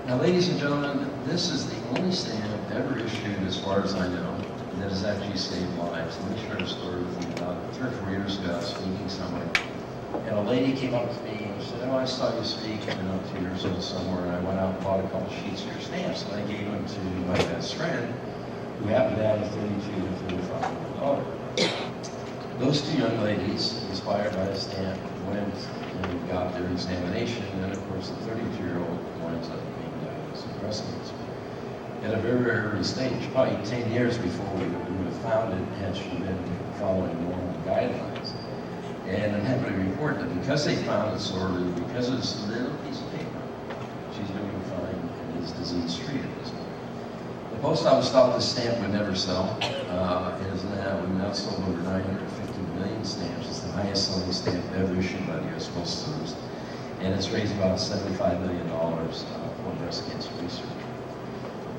Now, ladies and gentlemen, this is the only stamp ever issued, as far as I know, that has actually saved lives. Let me share a story with you. About 3 or 4 years ago, I was speaking somewhere, and a lady came up to me and said, "Oh, I saw you speak, 2 years old somewhere, and I went out and bought a couple sheets of your stamps, and I gave them to my best friend, who happened to have a 32 to 35-year-old daughter." Those 2 young ladies, inspired by the stamp, went and got their examination, and of course the 32-year-old winds up being diagnosed with breast cancer at a very, very early stage, probably 10 years before we would have found it had she been following normal guidelines. And I'm happy to report that because they found it so early, because it's a little piece of paper, she's doing fine and is disease-free at this point. The post office thought this stamp would never sell. We've now sold over 950 million stamps. It's the highest selling stamp ever issued by the U.S. Postal Service. And it's raised about $75 million for breast cancer research.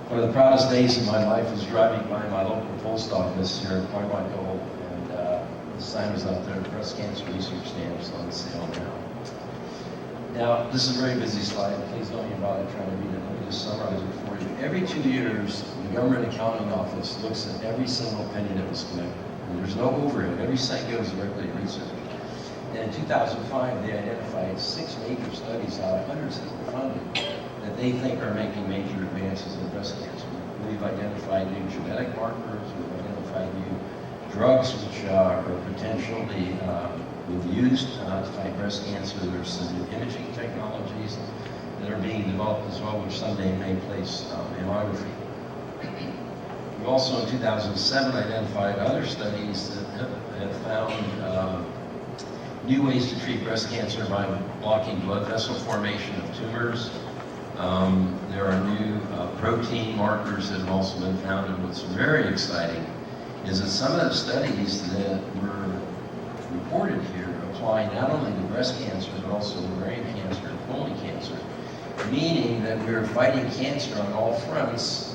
One of the proudest days of my life was driving by my local post office here in Post-Bacc, and the sign was out there, breast cancer research stamps on sale now. Now, this is a very busy slide. Please don't even bother trying to read it. Let me just summarize it for you. Every 2 years, the Government Accounting Office looks at every single penny that was collected. And there's no overhead. Every cent goes directly to research. And in 2005, they identified 6 major studies out of hundreds that were funded that they think are making major advances in breast cancer. We've identified new genetic markers. We've identified new drugs which are potentially used to fight breast cancer. There's some new imaging technologies that are being developed as well, which someday may place mammography. We also, in 2007, identified other studies that have found new ways to treat breast cancer by blocking blood vessel formation of tumors. There are new protein markers that have also been found, and what's very exciting is that some of the studies that were reported here apply not only to breast cancer, but also ovarian cancer and colon cancer, meaning that we're fighting cancer on all fronts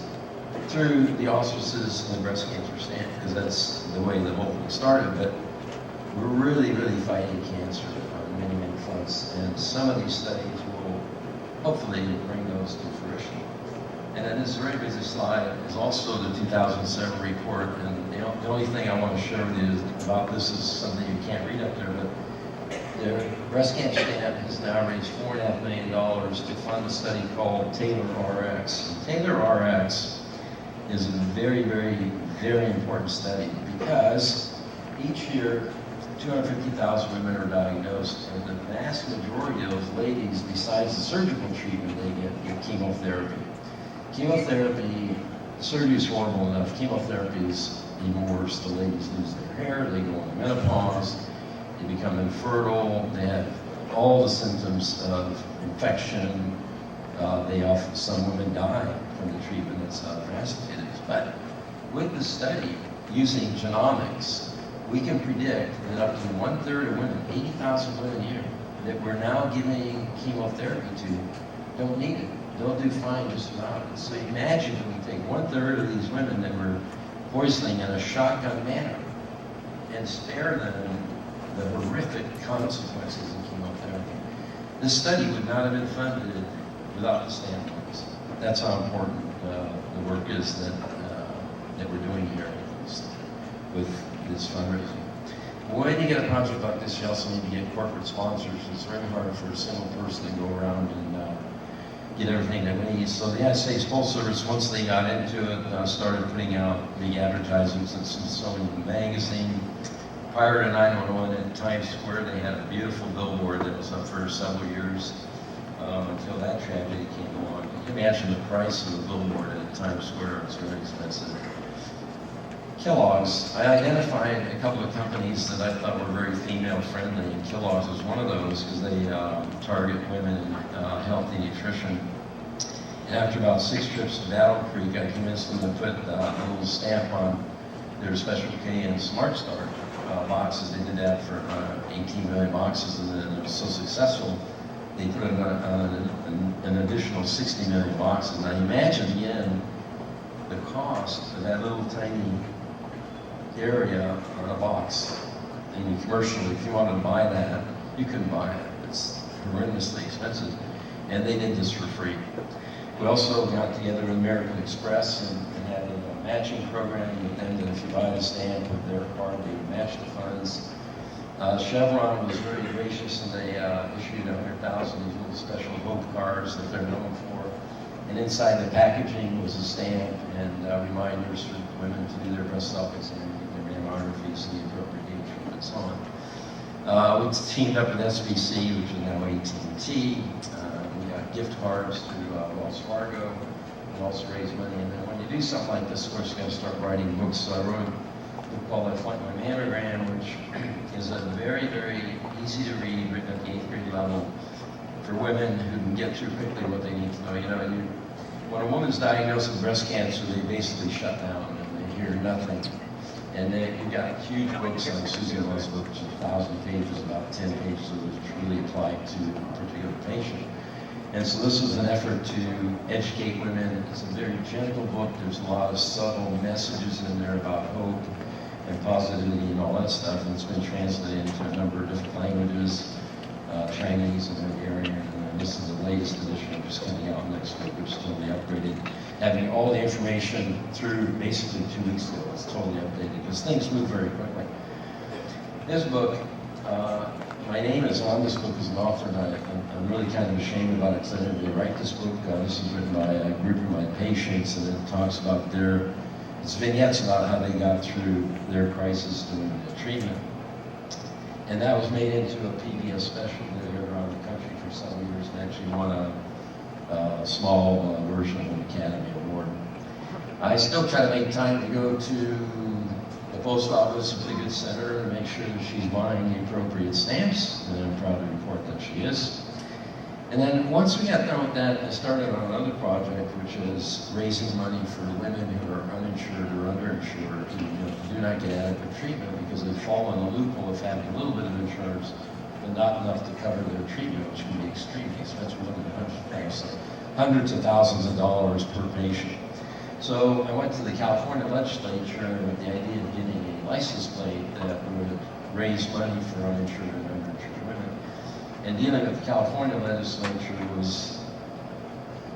through the auspices of the breast cancer stamp, because that's the way the whole thing started. But we're really, really fighting cancer on many, many fronts, and some of these studies will hopefully bring those to fruition. And then this very busy slide is also the 2007 report, and the only thing I want to share with you about this is something you can't read up there, but the breast cancer stamp has now raised $4.5 million to fund a study called Taylor RX. And Taylor RX is a very, very, very important study because each year 250,000 women are diagnosed, and the vast majority of those ladies, besides the surgical treatment they get chemotherapy. Chemotherapy, surgery is horrible enough. Chemotherapy is even worse. The ladies lose their hair, they go into menopause, they become infertile, they have all the symptoms of infection. Some women die from the treatment that's drastic. But with the study, using genomics, we can predict that up to 1/3 of women, 80,000 women a year, that we're now giving chemotherapy to, don't need it. They'll do fine just about it. So imagine if we take 1/3 of these women that we're poisoning in a shotgun manner and spare them the horrific consequences of chemotherapy. This study would not have been funded without the stamp funds. That's how important the work is that we're doing here with this fundraising. When you get a project like this, you also need to get corporate sponsors. It's very hard for a single person to go around and get everything that we need. So the United States Postal Service, once they got into it, started putting out big advertisements in Smithsonian Magazine. Prior to 9/11 at Times Square, they had a beautiful billboard that was up for several years until that tragedy came along. You can imagine the price of the billboard at Times Square. It's very expensive. Kellogg's, I identified a couple of companies that I thought were very female-friendly, and Kellogg's was one of those because they target women in healthy nutrition. And after about 6 trips to Battle Creek, I convinced them to put a little stamp on their Special K and Smart Start boxes. They did that for 18 million boxes, and then it was so successful, they put it on an additional 60 million boxes. Now imagine again the cost of that little tiny area on a box. And commercially, if you wanted to buy that, you couldn't buy it. It's horrendously expensive. And they did this for free. We also got together with American Express and had a matching program with them that if you buy the stamp with their card, they would match the funds. Chevron was very gracious, and they issued 100,000 of these little special Hope cards that they're known for. And inside the packaging was a stamp and reminders for women to do their breast self-exam, their mammographies, the appropriate age, and so on. We teamed up with F.A.C.S, which is now AT&T. We got gift cards through Wells Fargo. We also raised money. And then when you do something like this, of course, you got to start writing books. So I wrote a book called I Flunked My Mammogram, which is a very, very easy to read, written at the 8th grade level for women who can get through quickly what they need to know. You know, when a woman's diagnosed with breast cancer, they basically shut down and they hear nothing. And you've got huge books like Susan Lowe's book, which is 1,000 pages, about 10 pages of which really applied to a particular patient. And so this was an effort to educate women. It's a very gentle book. There's a lot of subtle messages in there about hope and positivity and all that stuff. And it's been translated into a number of different languages, Chinese and Hungarian. And this is the latest edition, just coming out next week, which is totally upgraded. Having all the information through basically 2 weeks ago. It's totally updated because things move very quickly. This book, my name is on this book as an author, and I'm really kind of ashamed about it because I didn't really write this book. This is written by a group of my patients, and it talks about it's vignettes about how they got through their crisis during the treatment. And that was made into a PBS special that aired around the country for several years and actually won a small version of an Academy Award. I still try to make time to go to the post office with a good senator and make sure that she's buying the appropriate stamps, and I'm proud to report that she is. And then once we got done with that, I started on another project, which is raising money for women who are uninsured or underinsured who do not get adequate treatment because they fall in the loophole of having a little bit of insurance, but not enough to cover their treatment, which can be extremely expensive. We're looking at hundreds of thousands of dollars per patient. So I went to the California legislature with the idea of getting a license plate that would raise money for uninsured and underinsured women. And dealing with the California legislature was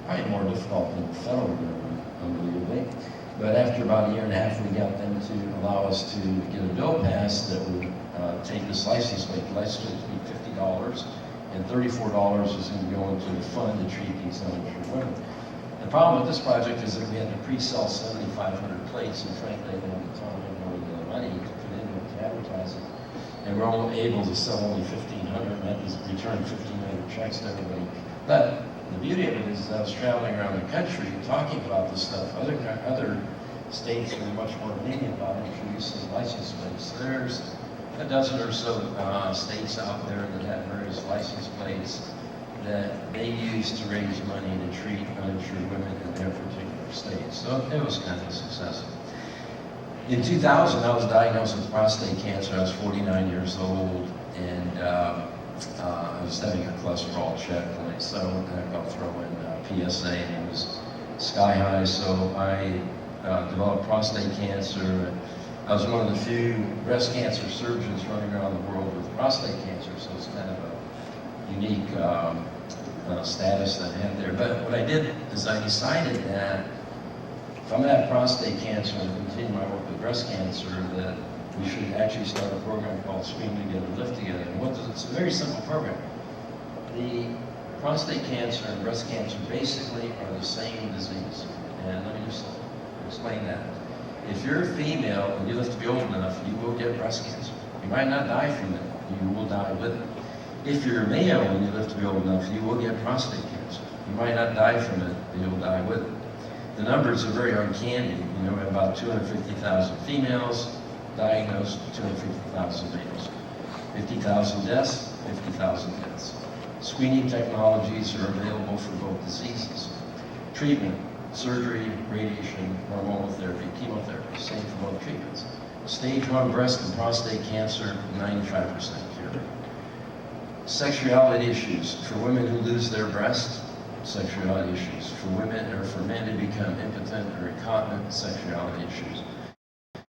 probably more difficult than the federal government, unbelievably. But after about a year and a half, we got them to allow us to get a bill passed that would take this license plate. The license plate would be $50, and $34 is going to go into the fund to treat these uninsured women. The problem with this project is that we had to pre-sell 7,500 plates, and frankly, I didn't have the time or the money to put into advertising. And we're only able to sell only 1,500, and that is return 1,500 checks to everybody. But the beauty of it is I was traveling around the country talking about this stuff. Other states are much more lenient about introducing license plates. There's a dozen or so states out there that have various license plates that they use to raise money to treat uninsured women in their particular state. So it was kind of successful. In 2000, I was diagnosed with prostate cancer. I was 49 years old, and I was having a cholesterol check, and I said, what the heck, I'll throw in PSA, and it was sky high. So I developed prostate cancer. I was one of the few breast cancer surgeons running around the world with prostate cancer, so it's kind of a unique status that I had there. But what I did is I decided that if I'm going to have prostate cancer and continue my work with breast cancer, that we should actually start a program called Scream Together, Live Together. And it's a very simple program. The prostate cancer and breast cancer basically are the same disease. And let me just explain that. If you're a female and you live to be old enough, you will get breast cancer. You might not die from it, you will die with it. If you're a male and you live to be old enough, you will get prostate cancer. You might not die from it, but you'll die with it. The numbers are very uncanny. We have about 250,000 females diagnosed, 250,000 males. 50,000 deaths, 50,000 deaths. Screening technologies are available for both diseases. Treatment, surgery, radiation, hormonal therapy, chemotherapy, same for both treatments. Stage 1 breast and prostate cancer, 95% cure. Sexuality issues. For women who lose their breast, sexuality issues. For women or for men who become impotent or incontinent, sexuality issues.